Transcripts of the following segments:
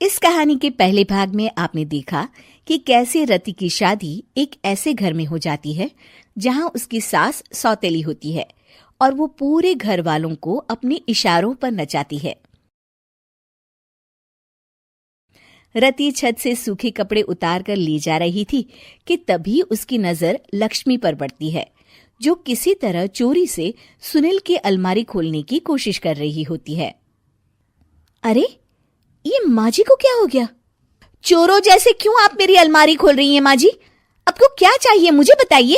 इस कहानी के पहले भाग में आपने देखा कि कैसे रति की शादी एक ऐसे घर में हो जाती है जहां उसकी सास सौतेली होती है और वो पूरे घर वालों को अपने इशारों पर नचाती है। रति छत से सूखे कपड़े उतार कर ले जा रही थी कि तभी उसकी नजर लक्ष्मी पर पड़ती है, जो किसी तरह चोरी से सुनील की अलमारी खोलने की कोशिश कर रही होती है। अरे, ये माँ जी को क्या हो गया? चोरों जैसे क्यों आप मेरी अलमारी खोल रही हैं माँ जी? आपको क्या चाहिए मुझे बताइए।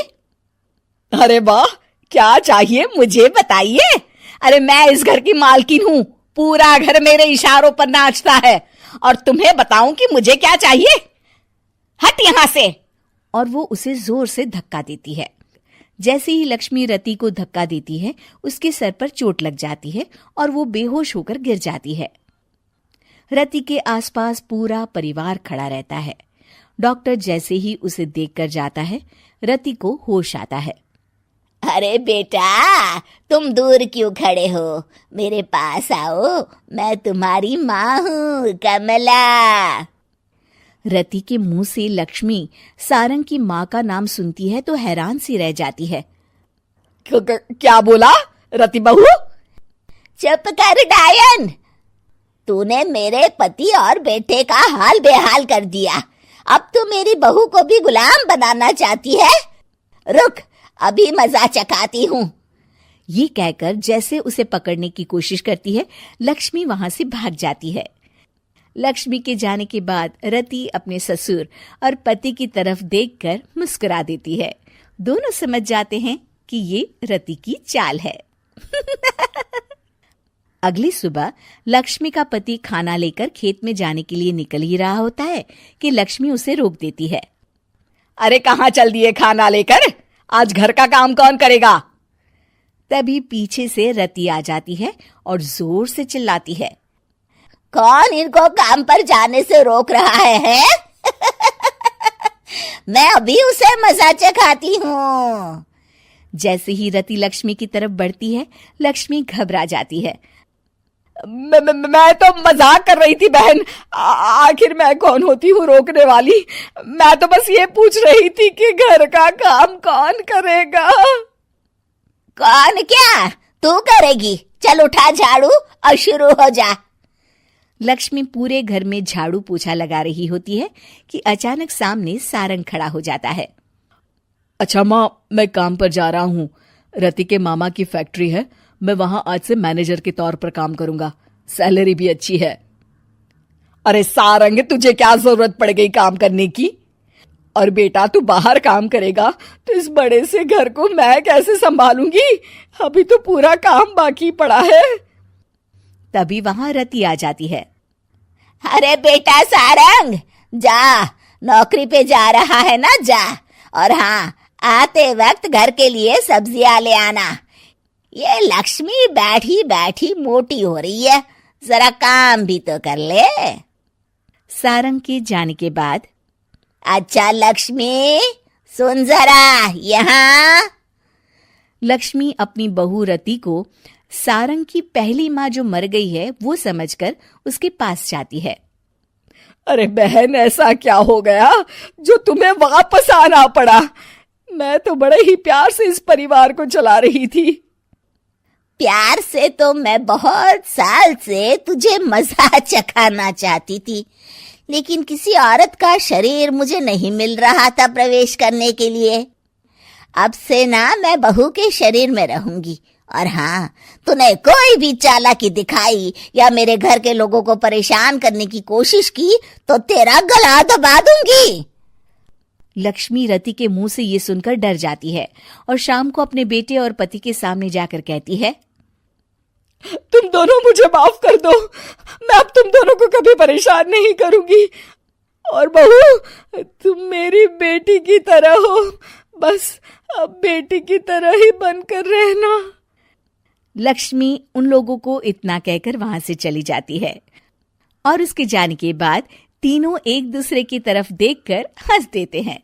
अरे वाह, क्या चाहिए मुझे बताइए। अरे मैं इस घर की मालकिन हूँ, पूरा घर मेरे इशारों पर नाचता है और तुम्हें बताऊं कि मुझे क्या चाहिए? हट यहाँ से। और वो उसे जोर से धक्का देती है। जैसे ही लक्ष्मी रति को धक्का देती है, उसके सर पर चोट लग जाती है और वो बेहोश होकर गिर जाती है। रति के आसपास पूरा परिवार खड़ा रहता है। डॉक्टर जैसे ही उसे देखकर जाता है, रति को होश आता है। अरे बेटा, तुम दूर क्यों खड़े हो? मेरे पास आओ, मैं तुम्हारी माँ हूँ, कमला। रति के मुंह से लक्ष्मी सारंग की माँ का नाम सुनती है तो हैरान सी रह जाती है। क्या बोला रति बहू? चुप कर डायन, तूने मेरे पति और बेटे का हाल बेहाल कर दिया। अब तू मेरी बहू को भी गुलाम बनाना चाहती है? रुक, अभी मजा चखाती हूँ। ये कहकर जैसे उसे पकड़ने की कोशिश करती है, लक्ष्मी वहां से भाग जाती है। लक्ष्मी के जाने के बाद रति अपने ससुर और पति की तरफ देखकर मुस्कुरा देती है। दोनों समझ जाते हैं कि ये रति की चाल है। अगली सुबह लक्ष्मी का पति खाना लेकर खेत में जाने के लिए निकल ही रहा होता है कि लक्ष्मी उसे रोक देती है। अरे कहाँ चल दिए खाना लेकर? आज घर का काम कौन करेगा? तभी पीछे से रति आ जाती है और जोर से चिल्लाती है। कौन इनको काम पर जाने से रोक रहा है? मैं अभी उसे मजा चखाती हूँ। जैसे ही रति लक्ष्मी की तरफ बढ़ती है, लक्ष्मी घबरा जाती है। मैं तो मजाक कर रही थी बहन। आखिर मैं कौन होती हूँ रोकने वाली? मैं तो बस ये पूछ रही थी कि घर का काम कौन करेगा? कौन क्या? तू करेगी। चल उठा झाड़ू और शुरू हो जा। लक्ष्मी पूरे घर में झाड़ू पोछा लगा रही होती है कि अचानक सामने सारंग खड़ा हो जाता है। अच्छा माँ, मैं काम पर जा रहा हूँ। रति के मामा की फैक्ट्री है, मैं वहां आज से मैनेजर के तौर पर काम करूंगा। सैलरी भी अच्छी है। अरे सारंग, तुझे क्या जरूरत पड़ गई काम करने की? और बेटा तू बाहर काम करेगा तो इस बड़े से घर को मैं कैसे संभालूंगी? अभी तो पूरा काम बाकी पड़ा है। तभी वहां रति आ जाती है। अरे बेटा सारंग, जा, नौकरी पे जा रहा है ना, जा। और हाँ, आते वक्त घर के लिए सब्जियां ले आना। ये लक्ष्मी बैठी बैठी मोटी हो रही है, जरा काम भी तो कर ले। सारंग के जाने के बाद, अच्छा लक्ष्मी, सुन जरा यहाँ। लक्ष्मी अपनी बहू रति को सारंग की पहली माँ जो मर गई है वो समझकर उसके पास जाती है। अरे बहन, ऐसा क्या हो गया जो तुम्हें वापस आना पड़ा? मैं तो बड़े ही प्यार से इस परिवार को चला रही थी। प्यार से तो मैं बहुत साल से तुझे मजा चखाना चाहती थी, लेकिन किसी औरत का शरीर मुझे नहीं मिल रहा था प्रवेश करने के लिए। अब से ना मैं बहू के शरीर में रहूंगी। और हाँ, तूने कोई भी चालाकी दिखाई या मेरे घर के लोगों को परेशान करने की कोशिश की तो तेरा गला दबा दूंगी। लक्ष्मी रति के मुंह से ये सुनकर डर जाती है और शाम को अपने बेटे और पति के सामने जाकर कहती है, तुम दोनों मुझे माफ कर दो। मैं अब तुम दोनों को कभी परेशान नहीं करूंगी। और बहू, तुम मेरी बेटी की तरह हो, बस अब बेटी की तरह ही बनकर रहना। लक्ष्मी उन लोगों को इतना कहकर वहां से चली जाती है और उसके जाने के बाद तीनों एक दूसरे की तरफ देखकर हंस देते हैं।